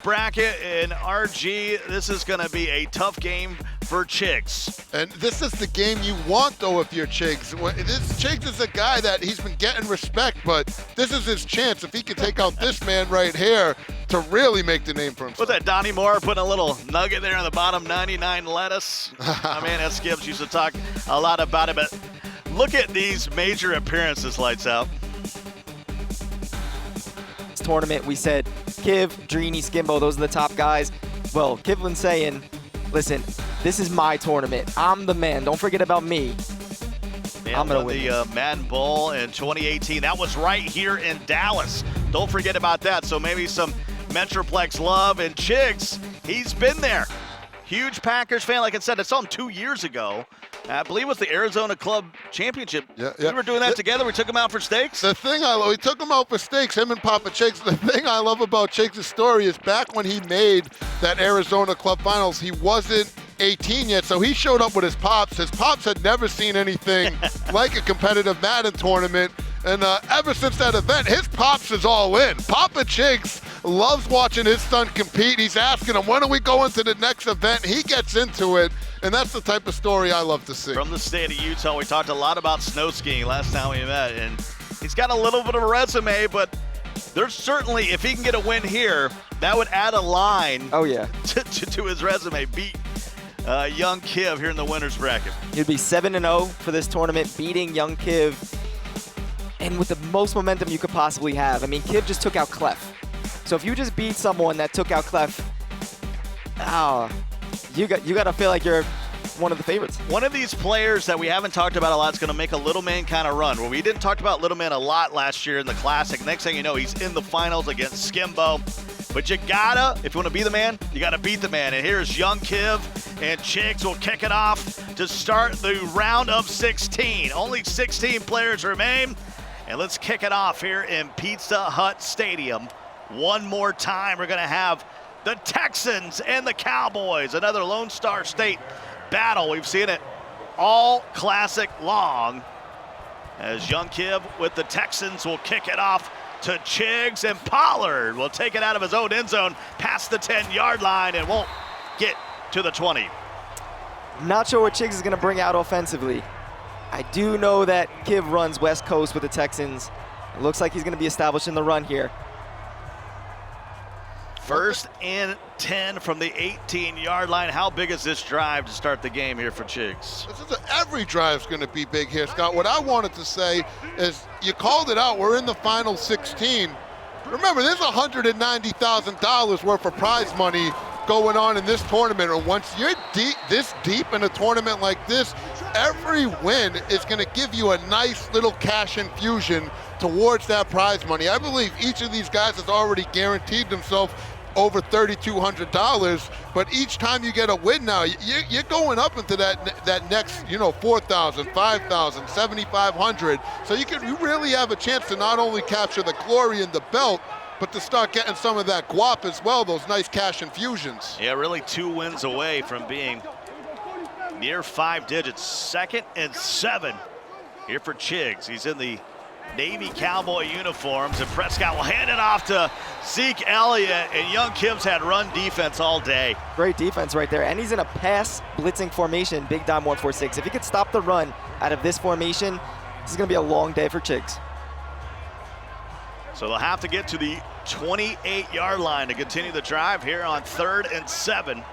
Bracket in RG. This is going to be a tough game for Chiggs. And this is the game you want, though, if you're Chiggs. Chiggs is a guy that he's been getting respect, but this is his chance. If he can take out this man right here to really make the name for himself. What's that, Donnie Moore putting a little nugget there on the bottom, 99 lettuce? I mean, S. Gibbs used to talk a lot about it, but look at these major appearances, lights out. This tournament, we said Kiv, Drini, Skimbo, those are the top guys. Well, Kivlin's saying, listen, this is my tournament. I'm the man. Don't forget about me. I'm going to win the Madden Bowl in 2018. That was right here in Dallas. Don't forget about that. So maybe some Metroplex love. And Chiggs, he's been there. Huge Packers fan. Like I said, I saw him 2 years ago. I believe it was the Arizona Club Championship. Yeah. We were doing that together. We took him out for steaks. The thing we took him out for steaks, him and Papa Chiggs. The thing I love about Chiggs' story is back when he made that Arizona Club Finals, he wasn't 18 yet, so he showed up with his pops. His pops had never seen anything like a competitive Madden tournament. And ever since that event, his pops is all in. Papa Chiggs loves watching his son compete. He's asking him, when are we going to the next event? He gets into it, and that's the type of story I love to see. From the state of Utah, we talked a lot about snow skiing last time we met, and he's got a little bit of a resume, but there's certainly, if he can get a win here, that would add a line to his resume. Beat young Kiv here in the winner's bracket. He'd be 7-0 for this tournament, beating young Kiv, and with the most momentum you could possibly have. I mean, Kiv just took out Clef. So if you just beat someone that took out Clef, you got to feel like you're one of the favorites. One of these players that we haven't talked about a lot is going to make a little man kind of run. Well, we didn't talk about little man a lot last year in the Classic. Next thing you know, he's in the finals against Skimbo. But you gotta, if you want to be the man, you gotta beat the man. And here's young Kiv, and Chiggs will kick it off to start the round of 16. Only 16 players remain. And let's kick it off here in Pizza Hut Stadium. One more time, we're gonna have the Texans and the Cowboys, another Lone Star State battle. We've seen it all classic long. As young Kiv with the Texans will kick it off to Chiggs, and Pollard will take it out of his own end zone past the 10-yard line and won't get to the 20. Not sure what Chiggs is going to bring out offensively. I do know that Kiv runs West Coast with the Texans. It looks like he's going to be establishing the run here. First and 10 from the 18-yard line. How big is this drive to start the game here for Chiggs? Every drive's going to be big here, Scott. What I wanted to say is you called it out. We're in the final 16. Remember, there's $190,000 worth of prize money going on in this tournament. And once you're this deep in a tournament like this, every win is going to give you a nice little cash infusion towards that prize money. I believe each of these guys has already guaranteed themselves over $3,200, but each time you get a win now, you're going up into that next, $4,000, $5,000, $7,500. So you really have a chance to not only capture the glory and the belt, but to start getting some of that guap as well, those nice cash infusions. Yeah, really 2 wins away from being near 5 digits. 2nd and 7 here for Chiggs. He's in the Navy Cowboy uniforms, and Prescott will hand it off to Zeke Elliott, and young Kiv's had run defense all day. Great defense right there, and he's in a pass blitzing formation, Big Dime 146. If he could stop the run out of this formation, this is going to be a long day for Chiggs. So they'll have to get to the 28-yard line to continue the drive here on 3rd and 7.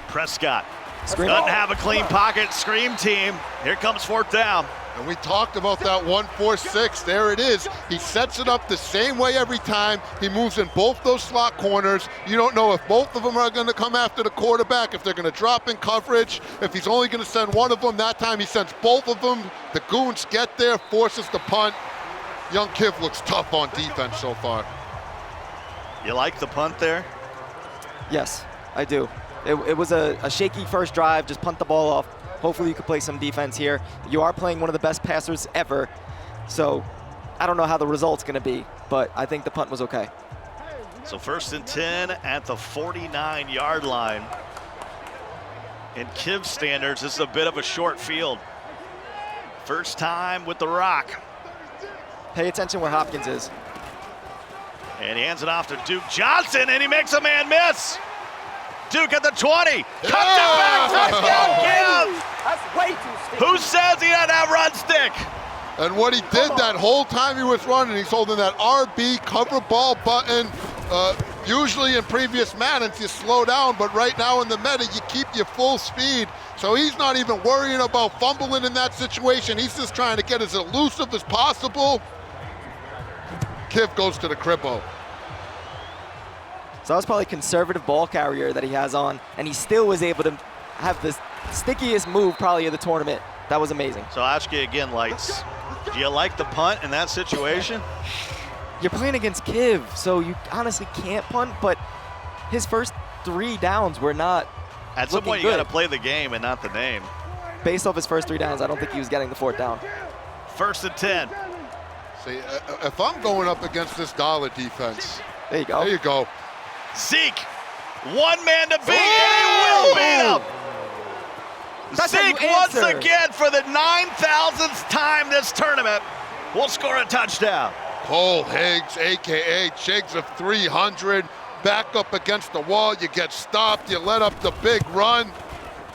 Prescott doesn't have a clean pocket. Scream team. Here comes 4th down. And we talked about that 1-4-6. There it is. He sets it up the same way every time. He moves in both those slot corners. You don't know if both of them are going to come after the quarterback, if they're going to drop in coverage, if he's only going to send one of them. That time he sends both of them. The goons get there, forces the punt. Young Kiv looks tough on defense so far. You like the punt there? Yes, I do. It was a shaky first drive, just punt the ball off. Hopefully you could play some defense here. You are playing one of the best passers ever, so I don't know how the result's gonna be, but I think the punt was okay. So 1st and 10 at the 49-yard line. In Kiv standards, this is a bit of a short field. First time with the rock. Pay attention where Hopkins is. And he hands it off to Duke Johnson, and he makes a man miss. Duke at the 20. Cuts it back. Touchdown, Gibbs. That's way too sticky. Who says he doesn't have run stick? And what he did that whole time he was running, he's holding that RB cover ball button. Usually in previous Maddens, you slow down, but right now in the meta, you keep your full speed. So he's not even worrying about fumbling in that situation. He's just trying to get as elusive as possible. Kiv goes to the cribbo. So that was probably conservative ball carrier that he has on, and he still was able to have the stickiest move probably of the tournament. That was amazing. So I'll ask you again, Lights. Do you like the punt in that situation? You're playing against Kiv, so you honestly can't punt, but his first 3 downs were not At some point, you good. got to play the game and not the name. Based off his first 3 downs, I don't think he was getting the 4th down. 1st and 10. See, if I'm going up against this dollar defense, There you go. there you go. Zeke, one man to beat, and he will beat him. That's how you Zeke, once answer. again, for the 9,000th time this tournament, will score a touchdown. Cole Higgs, AKA Chiggs of 300, back up against the wall, you get stopped, you let up the big run,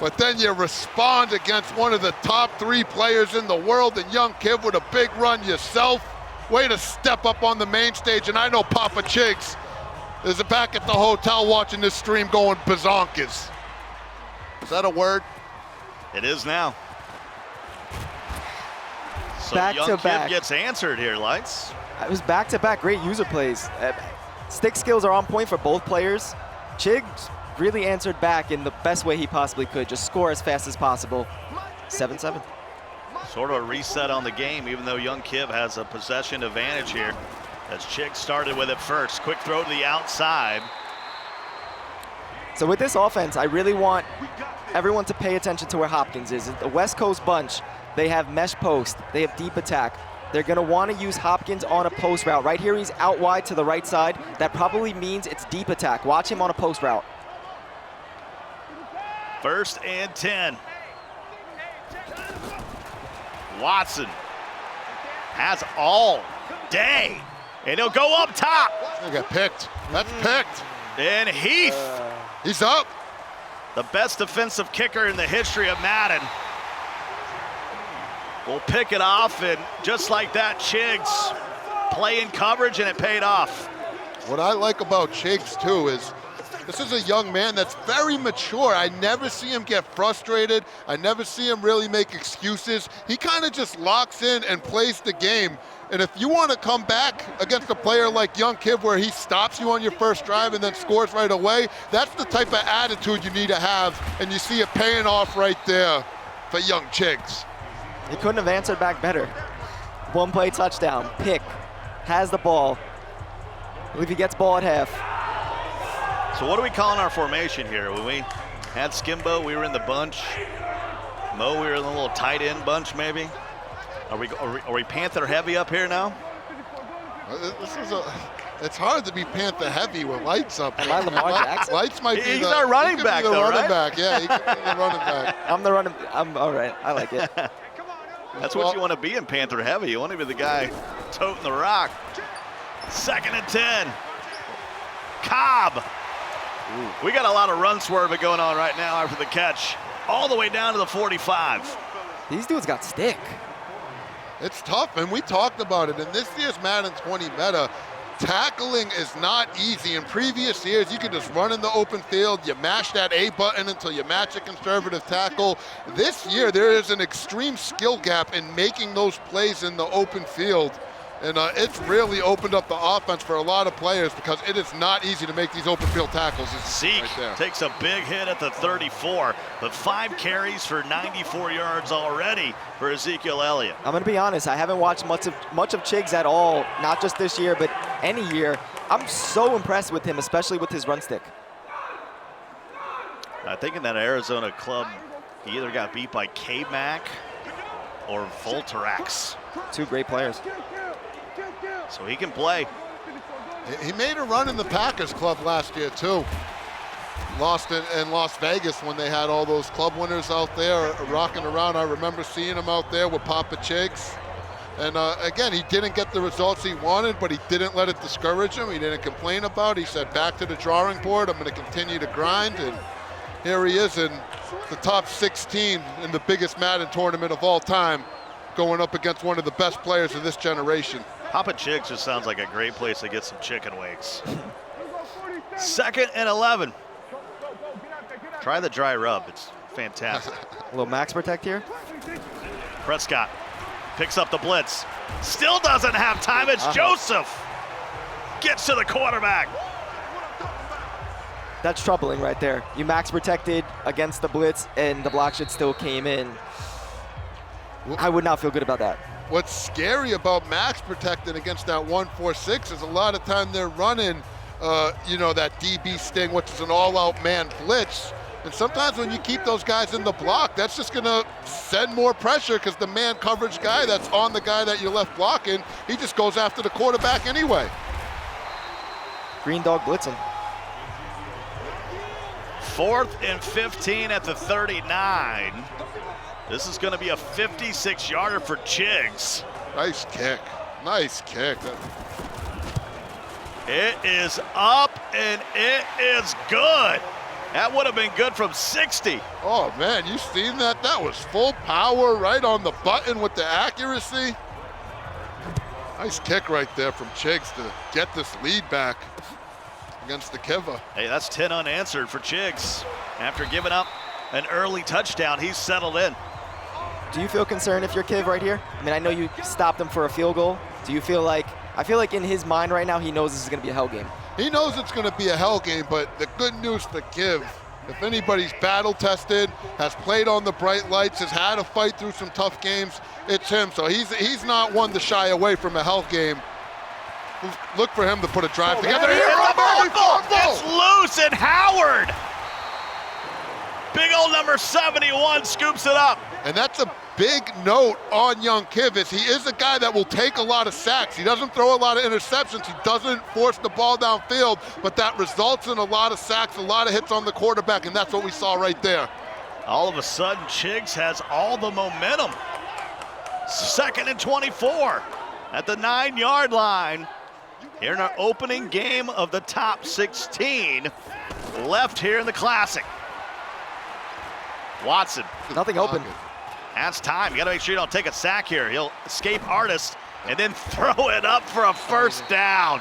but then you respond against one of the top 3 players in the world, and young Kiv with a big run yourself. Way to step up on the main stage, and I know Papa Chiggs is back at the hotel watching this stream going bazonkers. Is that a word? It is now. So Back young to Kiv back. gets answered here, Lights. It was back-to-back great user plays. Stick skills are on point for both players. Chiggs really answered back in the best way he possibly could. Just score as fast as possible. 7-7. Sort of a reset on the game, even though young Kiv has a possession advantage here. As Chiggs started with it first. Quick throw to the outside. So with this offense, I really want everyone to pay attention to where Hopkins is. The West Coast bunch, they have mesh post, they have deep attack. They're gonna wanna use Hopkins on a post route. Right here, he's out wide to the right side. That probably means it's deep attack. Watch him on a post route. 1st and 10. Watson has all day, and he'll go up top. I got picked. That's picked. And Heath, He's up. the best defensive kicker in the history of Madden, will pick it off, and just like that, Chiggs playing coverage, and it paid off. What I like about Chiggs too is this is a young man that's very mature. I never see him get frustrated. I never see him really make excuses. He kind of just locks in and plays the game. And if you want to come back against a player like young Kiv where he stops you on your first drive and then scores right away, that's the type of attitude you need to have. And you see it paying off right there for young Chiggs. He couldn't have answered back better. 1 play touchdown, pick, has the ball. I believe he gets ball at half. So what are we calling our formation here? When we had Skimbo, we were in the bunch. Mo, we were in the little tight end bunch, maybe. Are we Panther heavy up here now? It's hard to be Panther heavy with Lights up. Am I Lamar Jackson? Lights might be He's the, our running he could back, be the though, running right? back. Yeah, he could be the running back. I'm all right, I like it. That's what you want to be in Panther heavy. You want to be the guy toting the rock. 2nd and 10. Cobb. We got a lot of run swerving going on right now after the catch. All the way down to the 45. These dudes got stick. It's tough, and we talked about it. In this year's Madden 20 meta, tackling is not easy. In previous years, you could just run in the open field, you mash that A button until you match a conservative tackle. This year, there is an extreme skill gap in making those plays in the open field. And it's really opened up the offense for a lot of players because it is not easy to make these open field tackles. Zeke right there. takes a big hit at the 34, but 5 carries for 94 yards already for Ezekiel Elliott. I'm gonna be honest, I haven't watched much of Chiggs at all, not just this year, but any year. I'm so impressed with him, especially with his run stick. I think in that Arizona club, he either got beat by K-Mac or Volterax. 2 great players. So he can play. He made a run in the Packers club last year too. Lost in Las Vegas when they had all those club winners out there rocking around. I remember seeing him out there with Papa Chiggs. And again, he didn't get the results he wanted, but he didn't let it discourage him. He didn't complain about it. He said, back to the drawing board. I'm going to continue to grind. And here he is in the top 16 in the biggest Madden tournament of all time, going up against one of the best players of this generation. Papa Chiggs just sounds like a great place to get some chicken wings. 2nd and 11. Try the dry rub. It's fantastic. A little max protect here. Prescott picks up the blitz. Still doesn't have time. It's Joseph. Gets to the quarterback. That's troubling right there. You max protected against the blitz, and the block shit still came in. I would not feel good about that. What's scary about max protecting against that 1-4-6 is a lot of time they're running, that DB sting, which is an all-out man blitz. And sometimes when you keep those guys in the block, that's just going to send more pressure because the man coverage guy that's on the guy that you're left blocking, he just goes after the quarterback anyway. Green dog blitzing. 4th and 15 at the 39. This is going to be a 56-yarder for Chiggs. Nice kick. Nice kick. It is up, and it is good. That would have been good from 60. Oh, man, you seen that? That was full power, right on the button with the accuracy. Nice kick right there from Chiggs to get this lead back against the Kiva. Hey, that's 10 unanswered for Chiggs. After giving up an early touchdown, he's settled in. Do you feel concerned if you're Kiv right here? I mean, I know you stopped him for a field goal. Do you feel like, I feel like in his mind right now, he knows this is going to be a hell game. He knows it's going to be a hell game, but the good news for Kiv, if anybody's battle tested, has played on the bright lights, has had to fight through some tough games, it's him. So he's not one to shy away from a hell game. Look for him to put a drive together. It's loose, and Howard, big old number 71, scoops it up. And that's a big note on young Kiv is he is a guy that will take a lot of sacks. He doesn't throw a lot of interceptions. He doesn't force the ball downfield, but that results in a lot of sacks, a lot of hits on the quarterback, and that's what we saw right there. All of a sudden, Chiggs has all the momentum. 2nd and 24 at the 9-yard line. Here in our opening game of the top 16 left here in the Classic. Watson. Nothing open. That's time. You got to make sure you don't take a sack here. He'll escape artist and then throw it up for a first down.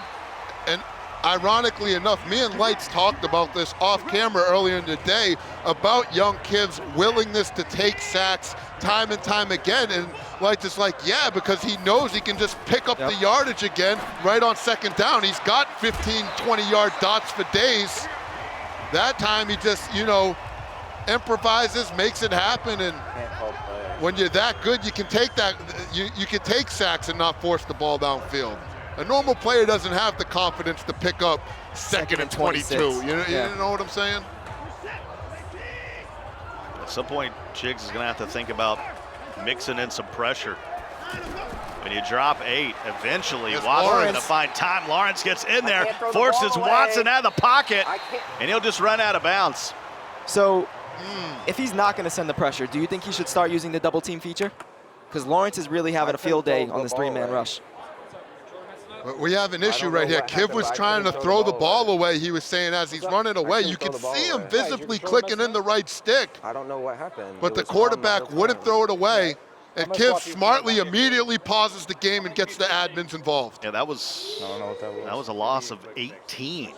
And ironically enough, me and Lights talked about this off camera earlier in the day about young Kiv's willingness to take sacks time and time again. And Lights is like, yeah, because he knows he can just pick up the yardage again right on 2nd down. He's got 15, 20-yard dots for days. That time he just, improvises, makes it happen, and when you're that good, you can take that. You can take sacks and not force the ball downfield. A normal player doesn't have the confidence to pick up 2nd and 22. You know what I'm saying? At some point, Chiggs is going to have to think about mixing in some pressure. When you drop 8, eventually Watson's going to find time. Lawrence gets in there, forces Watson out of the pocket, and he'll just run out of bounds. So, if he's not going to send the pressure, do you think he should start using the double team feature? Because Lawrence is really having a field day on this 3-man rush. We have an issue right here. Kiv was trying to throw the ball away. He was saying as he's running away, you can see him visibly clicking in the right stick. I don't know what happened. But the quarterback wouldn't throw it away. And Kiv smartly immediately pauses the game and gets the admins involved. Yeah, that was a loss of 18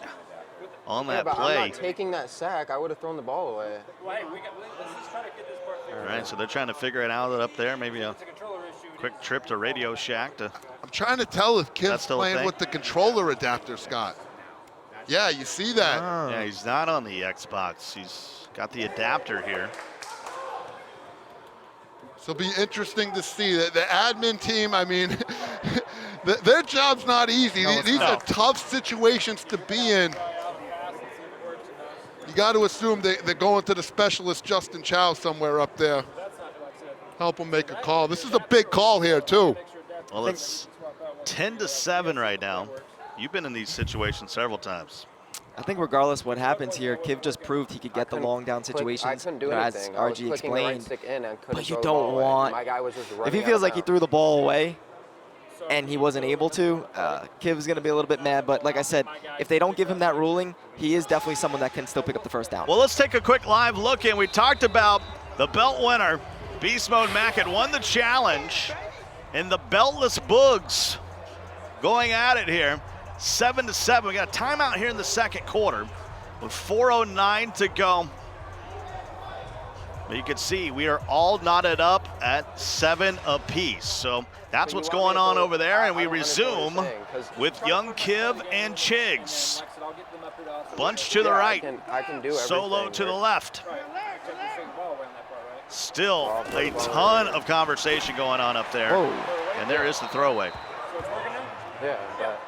on that play. I'm not taking that sack. I would have thrown the ball away. All right, so they're trying to figure it out up there. Maybe a quick trip to Radio Shack to. I'm trying to tell if Kiv's playing with the controller adapter, Scott. Yeah, you see that. Oh. Yeah, he's not on the Xbox. He's got the adapter here. So it'll be interesting to see that the admin team, I mean, their job's not easy. These are tough situations to be in. You got to assume they're going to the specialist Justin Chow somewhere up there. Help them make a call. This is a big call here, too. Well, it's 10-7 right now. You've been in these situations several times. I think regardless what happens here, Kiv just proved he could get the long down situations, as RG explained. But you don't want, if he feels like he threw the ball away, and he wasn't able to, Kiv's going to be a little bit mad. But like I said, if they don't give him that ruling, he is definitely someone that can still pick up the first down. Well, let's take a quick live look in. We talked about the belt winner. Beast Mode Mac had won the challenge, and the beltless Boogs going at it here. 7-7. We got a timeout here in the second quarter with 4:09 to go. But you can see we are all knotted up at 7 apiece. So that's what's going on over there, and we resume with young Kiv and Chiggs. Bunch to the right, I can do Solo to the left. Still a ton of conversation going on up there. Whoa. And there is the throwaway. Yeah, but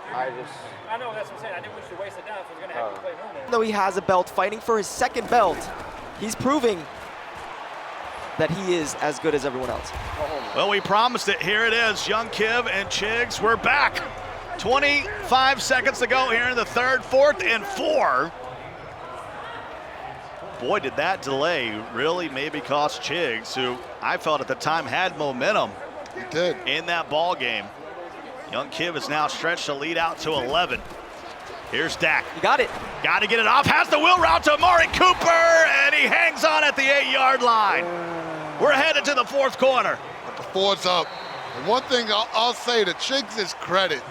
I know, that's what I'm saying. I didn't want you to waste it down, so we're going to have to play home there. Though he has a belt, fighting for his second belt, he's proving that he is as good as everyone else. Well, we promised it. Here it is. Young Kiv and Chiggs, we're back. 25 seconds to go here in the third, 4th and 4. Boy, did that delay really maybe cost Chiggs, who I felt at the time had momentum in that ball game. Young Kiv is now stretched to lead out to 11. Here's Dak. You got it. Got to get it off. Has the wheel route to Amari Cooper, and he hangs on at the 8-yard line. We're headed to the fourth quarter. But the 4's up. And one thing I'll say to Chiggs' credit,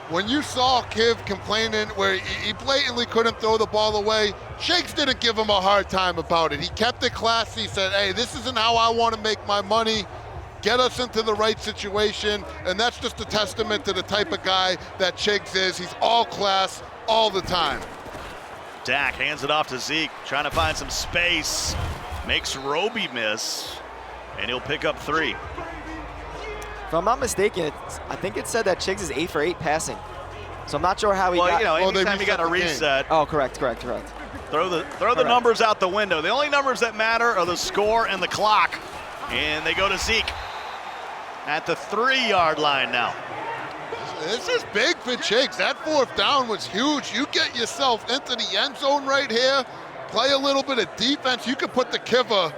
when you saw Kiv complaining where he blatantly couldn't throw the ball away, Chiggs didn't give him a hard time about it. He kept it classy. He said, hey, this isn't how I want to make my money. Get us into the right situation, and that's just a testament to the type of guy that Chiggs is. He's all class all the time. Dak hands it off to Zeke, trying to find some space. Makes Roby miss, and he'll pick up 3. If I'm not mistaken, I think it said that Chiggs is 8 for 8 passing. So I'm not sure how he got. You know, anytime you got a reset. Oh, correct. Throw the numbers out the window. The only numbers that matter are the score and the clock. And they go to Zeke at the 3-yard line now. This is big for Chiggs. That 4th down was huge. You get yourself into the end zone right here, play a little bit of defense. You could put the Kiva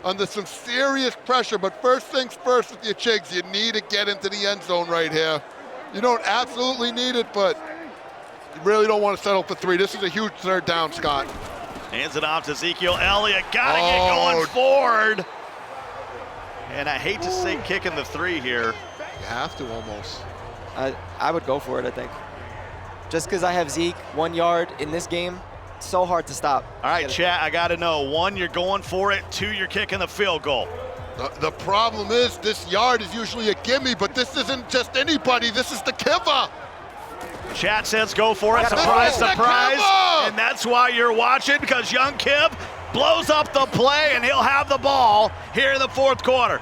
under some serious pressure, but first things first with your Chiggs, you need to get into the end zone right here. You don't absolutely need it, but you really don't want to settle for 3. This is a huge 3rd down, Scott. Hands it off to Ezekiel Elliott. Gotta get going forward. And I hate to say kicking the 3 here. You have to almost. I would go for it, I think. Just because I have Zeke 1 yard in this game, it's so hard to stop. All right, chat, I got to know. 1, you're going for it. 2, you're kicking the field goal. The problem is this yard is usually a gimme, but this isn't just anybody. This is the Kiva. Chat says go for it. Surprise, surprise. And that's why you're watching, because young Kiv blows up the play, and he'll have the ball here in the fourth quarter.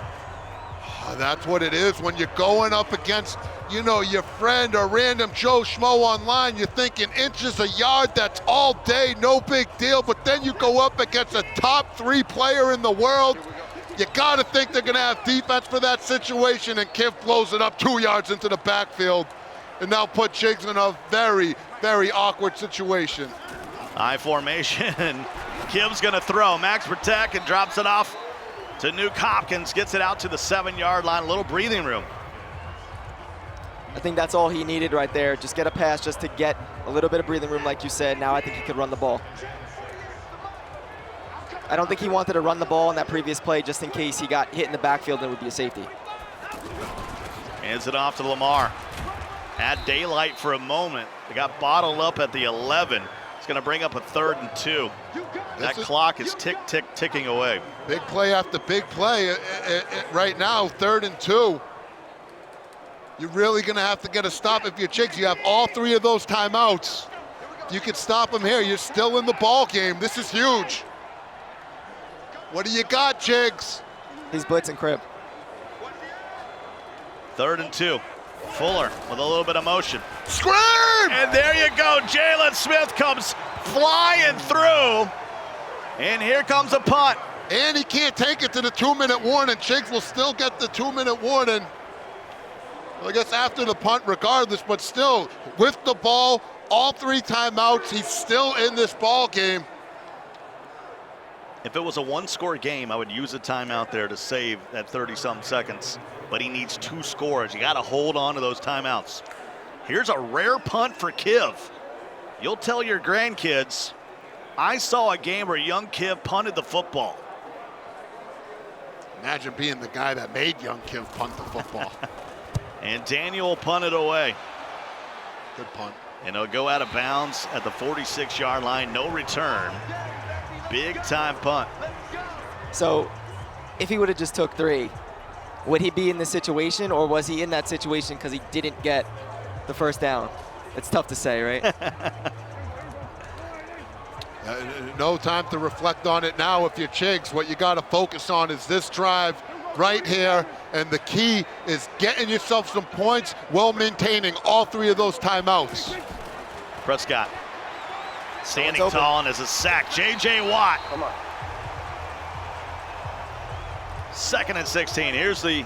That's what it is when you're going up against, you know, your friend or random Joe Schmo online. You're thinking inches a yard, that's all day, no big deal. But then you go up against a top 3 player in the world. You got to think they're going to have defense for that situation, and Kiv blows it up 2 yards into the backfield and now put Chiggs in a very, very awkward situation. High formation. Kiv's going to throw. Max protect and drops it off to Nuke Hopkins. Gets it out to the 7-yard line. A little breathing room. I think that's all he needed right there. Just get a pass just to get a little bit of breathing room, like you said. Now I think he could run the ball. I don't think he wanted to run the ball in that previous play just in case he got hit in the backfield and it would be a safety. Hands it off to Lamar. Had daylight for a moment. They got bottled up at the 11. It's going to bring up a 3rd and 2. That clock is ticking away. Big play after big play. Right now, 3rd and 2. You're really going to have to get a stop if you're Chiggs. You have all 3 of those timeouts. You can stop him here. You're still in the ball game. This is huge. What do you got, Chiggs? He's blitzing Crib. 3rd and 2. Fuller with a little bit of motion. Scream! And there you go. Jalen Smith comes flying through. And here comes a punt. And he can't take it to the 2-minute warning. Chiggs will still get the 2-minute warning. Well, I guess after the punt regardless, but still, with the ball, all 3 timeouts, he's still in this ball game. If it was a one-score game, I would use a timeout there to save that 30-some seconds. But he needs 2 scores. You got to hold on to those timeouts. Here's a rare punt for Kiv. You'll tell your grandkids, I saw a game where young Kiv punted the football. Imagine being the guy that made young Kiv punt the football. And Daniel punted away. Good punt. And it'll go out of bounds at the 46-yard line. No return. Big time punt. So if he would have just took 3, would he be in this situation, or was he in that situation because he didn't get the first down? It's tough to say, right? No time to reflect on it now. If you're Chiggs, what you got to focus on is this drive right here, and the key is getting yourself some points while maintaining all 3 of those timeouts. Prescott standing tall, and as a sack, J.J. Watt. Come on. 2nd and 16. Here's the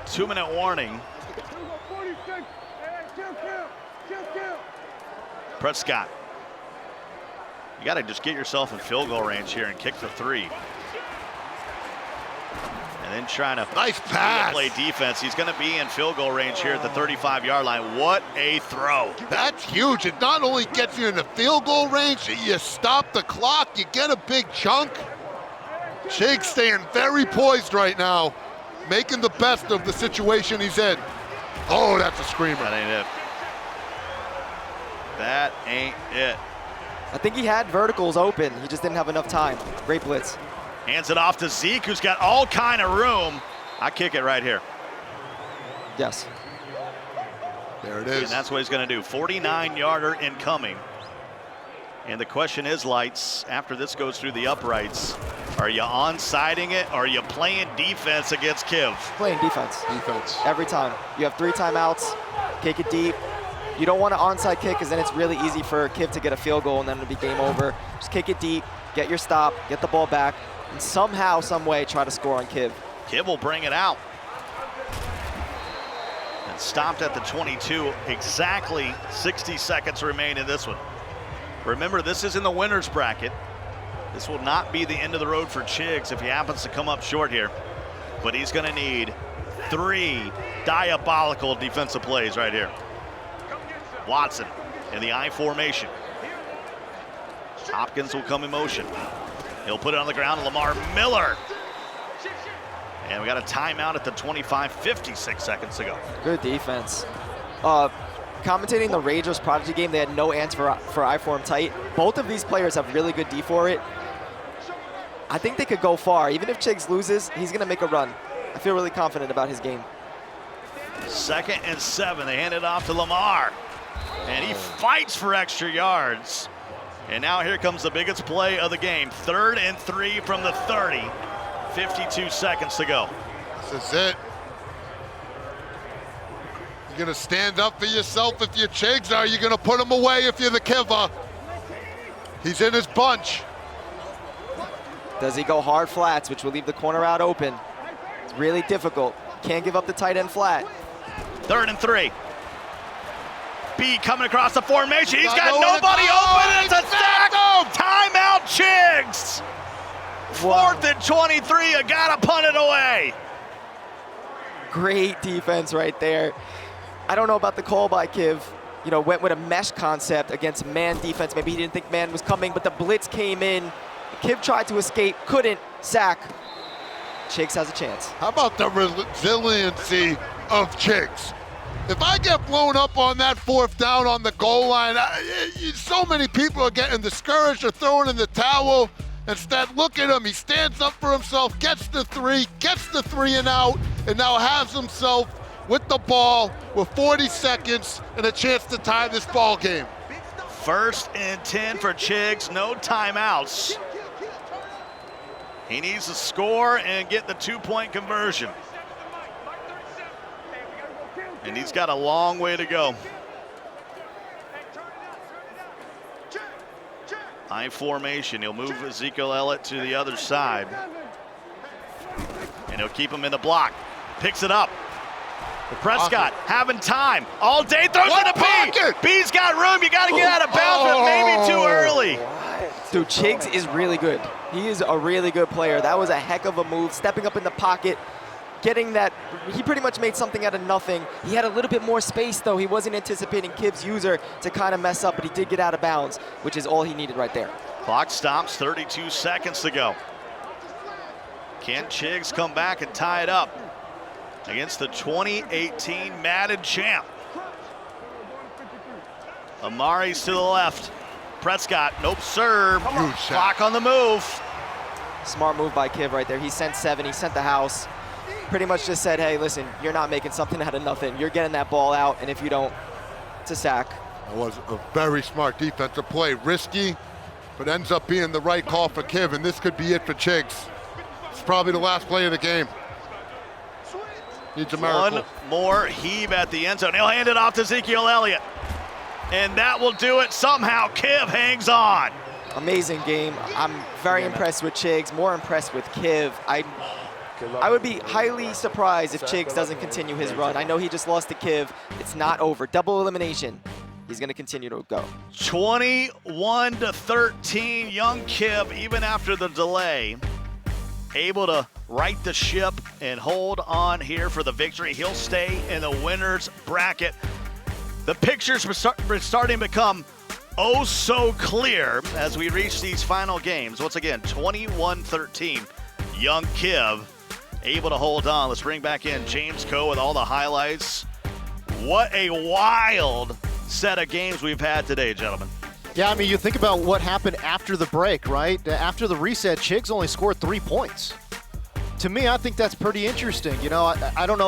2-minute warning. Prescott, you got to just get yourself in field goal range here and kick for 3. And then trying to nice pass. Play defense. He's going to be in field goal range here at the 35-yard line. What a throw. That's huge. It not only gets you in the field goal range, you stop the clock, you get a big chunk. Chiggs staying very poised right now, making the best of the situation he's in. Oh, that's a screamer. That ain't it. That ain't it. I think he had verticals open. He just didn't have enough time. Great blitz. Hands it off to Zeke, who's got all kind of room. I kick it right here. Yes. There it is. And that's what he's going to do. 49-yarder incoming. And the question is, Lights, after this goes through the uprights, are you on-siding it, or are you playing defense against Kiv? Playing defense. Defense. Every time. You have 3 timeouts, kick it deep. You don't want an onside kick because then it's really easy for Kiv to get a field goal and then it'll be game over. Just kick it deep, get your stop, get the ball back, and somehow, some way, try to score on Kiv. Kiv will bring it out. And stopped at the 22. Exactly 60 seconds remain in this one. Remember, this is in the winner's bracket. This will not be the end of the road for Chiggs if he happens to come up short here. But he's going to need 3 diabolical defensive plays right here. Watson in the I formation. Hopkins will come in motion. He'll put it on the ground. Lamar Miller. And we got a timeout at the 25, 56 seconds to go. Good defense. Commentating the Rangers Prodigy game, they had no answer for I form tight. Both of these players have really good D for it. I think they could go far. Even if Chiggs loses, he's going to make a run. I feel really confident about his game. 2nd and 7. They hand it off to Lamar. And he fights for extra yards. And now here comes the biggest play of the game. 3rd and 3 from the 30. 52 seconds to go. This is it. You're going to stand up for yourself if you're Chiggs, or are you going to put him away if you're the Kiva? He's in his bunch. Does he go hard flats, which will leave the corner out open? It's really difficult. Can't give up the tight end flat. 3rd and 3. B coming across the formation. He's got nobody open, and it's a sack. Timeout, Chiggs. 4th and 23. You gotta punt it away. Great defense right there. I don't know about the call by Kiv. You know, went with a mesh concept against man defense. Maybe he didn't think man was coming, but the blitz came in. Kiv tried to escape, couldn't. Sack. Chiggs has a chance. How about the resiliency of Chiggs? If I get blown up on that 4th down on the goal line, so many people are getting discouraged or throwing in the towel. Instead, look at him. He stands up for himself, gets the 3 and out, and now has himself with the ball with 40 seconds and a chance to tie this ball game. 1st and 10 for Chiggs. No timeouts. He needs to score and get the 2-point conversion. And he's got a long way to go. I formation. He'll move Ezekiel Elliott to the other side. And he'll keep him in the block. Picks it up. Prescott having time all day. Throws it to B. B's got room. You got to get out of bounds, but maybe too early. What? Dude, Chiggs is really good. He is a really good player. That was a heck of a move, stepping up in the pocket, getting that. He pretty much made something out of nothing. He had a little bit more space, though. He wasn't anticipating Kiv's user to kind of mess up, but he did get out of bounds, which is all he needed right there. Clock stops, 32 seconds to go. Can Chiggs come back and tie it up against the 2018 Madden champ? Amari's to the left. Prescott, nope, serve. Huge shot. Clock on the move. Smart move by Kiv right there. He sent 7, he sent the house. Pretty much just said, hey, listen, you're not making something out of nothing. You're getting that ball out, and if you don't, it's a sack. That was a very smart defensive play. Risky, but ends up being the right call for Kiv, and this could be it for Chiggs. It's probably the last play of the game. Needs a miracle. One more heave at the end zone. He'll hand it off to Ezekiel Elliott. And that will do it. Somehow Kiv hangs on. Amazing game. I'm very impressed with Chiggs, more impressed with Kiv. I would be highly surprised if Chiggs doesn't continue his run. I know he just lost to Kiv. It's not over. Double elimination. He's going to continue to go. 21-13, young Kiv, even after the delay, able to right the ship and hold on here for the victory. He'll stay in the winner's bracket. The pictures were starting to become oh so clear as we reach these final games. Once again, 21-13, young Kiv able to hold on. Let's bring back in James Coe with all the highlights. What a wild set of games we've had today, gentlemen. Yeah, I mean, you think about what happened after the break, right? After the reset, Chiggs only scored 3 points. To me, I think that's pretty interesting. You know, I don't know.